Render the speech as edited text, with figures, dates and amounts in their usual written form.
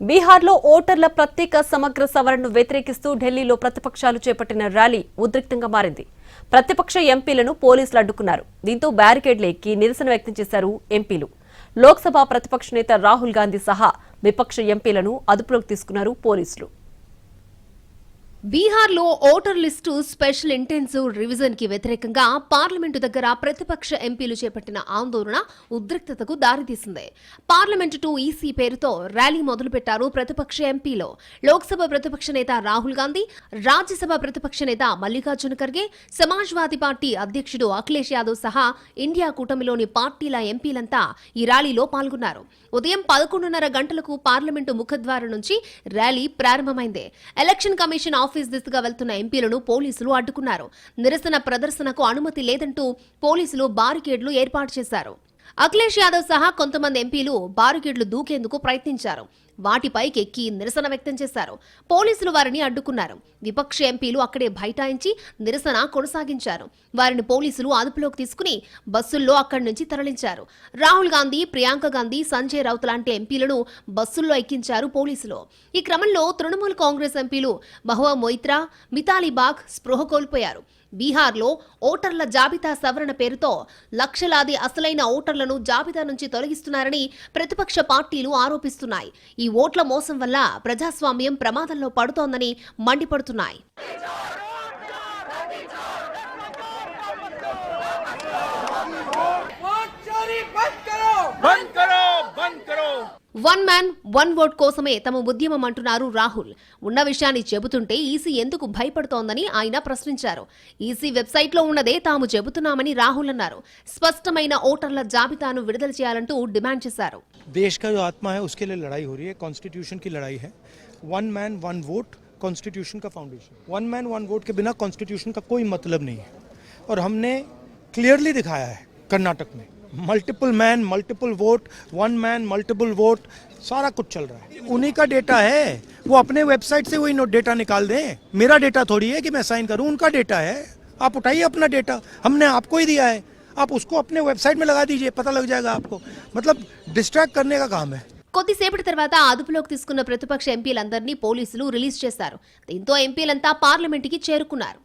బీహార్లో ఓటర్ల ప్రత్యేక సమగ్ర సవరణను వ్యతిరేకిస్తూ ఢిల్లీలో ప్రతిపక్షాలు చేపట్టిన ర్యాలీ ఉద్రిక్తంగా మారింది. ప్రతిపక్ష ఎంపీలను పోలీసులు అడ్డుకున్నారు. దీంతో బ్యారికేడ్లు ఎక్కి నిరసన వ్యక్తం చేశారు ఎంపీలు. లోక్సభ ప్రతిపక్ష నేత రాహుల్ గాంధీ సహా విపక్ష ఎంపీలను అదుపులోకి తీసుకున్నారు పోలీసులు. బీహార్లో voter list special intensive revision కి వ్యతిరేకంగా పార్లమెంటు దగ్గర ప్రతిపక్ష ఎంపీలు చేపట్టిన ఆందోళన ఉద్రిక్తతకు దారితీసింది. పార్లమెంటు టు ఈసీ పేరుతో ర్యాలీ మొదలుపెట్టారు ప్రతిపక్ష ఎంపీలు. లోక్సభ ప్రతిపక్ష నేత రాహుల్ గాంధీ, రాజ్యసభ ప్రతిపక్ష నేత మల్లికార్జున ఖర్గే, సమాజ్వాదీ పార్టీ అధ్యక్షుడు అఖిలేష్ యాదవ్ సహా ఇండియా కూటమిలోని పార్టీల ఎంపీలంతా ఈ ర్యాలీలో పాల్గొన్నారు. ఉదయం 11:30 గంటలకు పార్లమెంటు ముఖద్వారం నుంచి ర్యాలీ ప్రారంభమైంది. ఎలక్షన్ కమిషన్ ఆఫీస్ దిశగా వెళ్తున్న ఎంపీలను పోలీసులు అడ్డుకున్నారు. నిరసన ప్రదర్శనకు అనుమతి లేదంటూ పోలీసులు బారికేడ్లు ఏర్పాటు చేశారు. అఖిలేష్ యాదవ్ సహా కొంతమంది ఎంపీలు బారికేడ్లు దూకేందుకు ప్రయత్నించారు. వాటిపైకి ఎక్కి నిరసన వ్యక్తం చేశారు. పోలీసులు వారిని అడ్డుకున్నారు. విపక్ష ఎంపీలు అక్కడే బైఠాయించి నిరసన కొనసాగించారు. వారిని పోలీసులు అదుపులోకి తీసుకుని బస్సుల్లో అక్కడి నుంచి తరలించారు. రాహుల్ గాంధీ, ప్రియాంక గాంధీ, సంజయ్ రౌత్ లాంటి ఎంపీలను బస్సుల్లో ఎక్కించారు పోలీసులు. ఈ క్రమంలో తృణమూల్ కాంగ్రెస్ ఎంపీలు మహువా మొయిత్రా, మితాలీ బాగ్ స్పృహ కోల్పోయారు. బీహార్లో ఓటర్ల జాబితా సవరణ పేరుతో లక్షలాది అసలైన ఓటర్లను జాబితా నుంచి తొలగిస్తున్నారని ప్రతిపక్ష పార్టీలు ఆరోపిస్తున్నాయి. ఈ ఓట్ల మోసం వల్ల ప్రజాస్వామ్యం ప్రమాదంలో పడుతోందని మండిపడుతున్నాయి. వన్ మ్యాన్ వన్ ఓట్ కోసమే తమ ఉద్యమం అంటున్నారు రాహుల్. ఉన్న విషయాన్ని చెబుతుంటే ఈసీ ఎందుకు భయపడుతోందని ఆయన ప్రశ్నించారు. ఈసీ వెబ్సైట్లో ఉన్నదే తాము చెబుతున్నామని రాహుల్ అన్నారు. స్పష్టమైన ఓటర్ల జాబితాను విడుదల చేయాలంటూ డిమాండ్ చేశారు. देश का जो आत्मा है उसके लिए लड़ाई हो रही है, कॉन्स्टिट्यूशन की लड़ाई है. One man one vote constitution का foundation. One man one vote के बिना कॉन्स्टिट्यूशन का कोई मतलब नहीं है. और हमने क्लियरली दिखाया है कर्नाटक में multiple man multiple vote, one man multiple vote, सारा कुछ चल रहा है. उन्हीं का डेटा है, वो अपने वेबसाइट से वही डेटा निकाल दें. मेरा डेटा थोड़ी है कि मैं साइन करूं, उनका डेटा है. आप उठाइए अपना डेटा, हमने आपको ही दिया है. आप उसको अपने वेबसाइट में लगा दीजिए, पता लग जाएगा आपको. मतलब डिस्ट्रैक्ट करने का काम है. కొద్దిసేపటి తర్వాత అదుపులోకి తీసుకున్న ప్రతిపక్ష ఎంపీలందరినీ పోలీసులు రిలీజ్ చేశారు. దీంతో ఎంపీలంతా పార్లమెంటుకి చేరుకున్నారు.